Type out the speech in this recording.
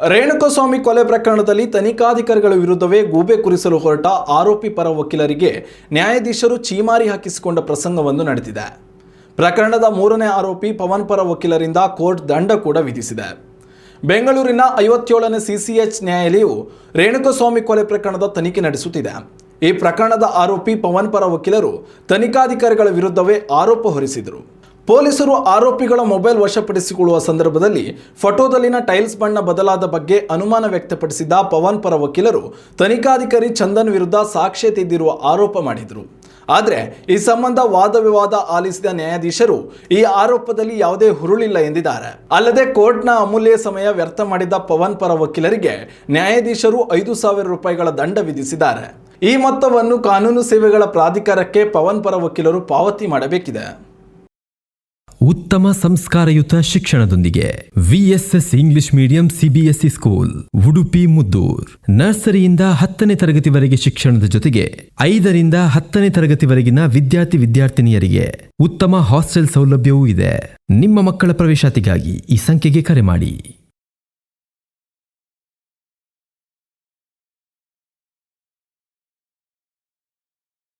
ರೇಣುಕಾಸ್ವಾಮಿ ಕೊಲೆ ಪ್ರಕರಣದಲ್ಲಿ ತನಿಖಾಧಿಕಾರಿಗಳ ವಿರುದ್ಧವೇ ಗೂಬೆ ಕುರಿಸಲು ಹೊರಟ ಆರೋಪಿ ಪರ ವಕೀಲರಿಗೆ ನ್ಯಾಯಾಧೀಶರು ಛೀಮಾರಿ ಹಾಕಿಸಿಕೊಂಡ ಪ್ರಸಂಗವೊಂದು ನಡೆದಿದೆ. ಪ್ರಕರಣದ ಮೂರನೇ ಆರೋಪಿ ಪವನ್ ಪರ ವಕೀಲರಿಂದ ಕೋರ್ಟ್ ದಂಡ ಕೂಡ ವಿಧಿಸಿದೆ. ಬೆಂಗಳೂರಿನ 57ನೇ ಸಿಸಿಎಚ್ ನ್ಯಾಯಾಲಯವು ರೇಣುಕಾಸ್ವಾಮಿ ಕೊಲೆ ಪ್ರಕರಣದ ತನಿಖೆ ನಡೆಸುತ್ತಿದೆ. ಈ ಪ್ರಕರಣದ ಆರೋಪಿ ಪವನ್ ಪರ ವಕೀಲರು ತನಿಖಾಧಿಕಾರಿಗಳ ವಿರುದ್ಧವೇ ಆರೋಪ ಹೊರಿಸಿದರು. ಪೊಲೀಸರು ಆರೋಪಿಗಳ ಮೊಬೈಲ್ ವಶಪಡಿಸಿಕೊಳ್ಳುವ ಸಂದರ್ಭದಲ್ಲಿ ಫೋಟೋದಲ್ಲಿನ ಟೈಲ್ಸ್ ಬಣ್ಣ ಬದಲಾದ ಬಗ್ಗೆ ಅನುಮಾನ ವ್ಯಕ್ತಪಡಿಸಿದ್ದ ಪವನ್ ಪರ ವಕೀಲರು ತನಿಖಾಧಿಕಾರಿ ಚಂದನ್ ವಿರುದ್ಧ ಸಾಕ್ಷ್ಯ ತೆಗೆದಿರುವ ಆರೋಪ ಮಾಡಿದರು. ಆದರೆ ಈ ಸಂಬಂಧ ವಾದ ವಿವಾದ ಆಲಿಸಿದ ನ್ಯಾಯಾಧೀಶರು ಈ ಆರೋಪದಲ್ಲಿ ಯಾವುದೇ ಹುರುಳಿಲ್ಲ ಎಂದಿದ್ದಾರೆ. ಅಲ್ಲದೆ ಕೋರ್ಟ್ನ ಅಮೂಲ್ಯ ಸಮಯ ವ್ಯರ್ಥ ಮಾಡಿದ ಪವನ್ ಪರ ವಕೀಲರಿಗೆ ನ್ಯಾಯಾಧೀಶರು 5,000 ರೂಪಾಯಿಗಳ ದಂಡ ವಿಧಿಸಿದ್ದಾರೆ. ಈ ಮೊತ್ತವನ್ನು ಕಾನೂನು ಸೇವೆಗಳ ಪ್ರಾಧಿಕಾರಕ್ಕೆ ಪವನ್ ಪರ ವಕೀಲರು ಪಾವತಿ ಮಾಡಬೇಕಿದೆ. ಉತ್ತಮ ಸಂಸ್ಕಾರಯುತ ಶಿಕ್ಷಣದೊಂದಿಗೆ VSS English medium CBSE school Udupi Muddur. ನರ್ಸರಿಯಿಂದ 10ನೇ ತರಗತಿವರೆಗೆ ಶಿಕ್ಷಣದ ಜೊತೆಗೆ 5ರಿಂದ 10ನೇ ತರಗತಿವರೆಗಿನ ವಿದ್ಯಾರ್ಥಿನಿಯರಿಗೆ ಉತ್ತಮ ಹಾಸ್ಟೆಲ್ ಸೌಲಭ್ಯವೂ ಇದೆ. ನಿಮ್ಮ ಮಕ್ಕಳ ಪ್ರವೇಶಾತಿಗಾಗಿ ಈ ಸಂಖ್ಯೆಗೆ ಕರೆ ಮಾಡಿ.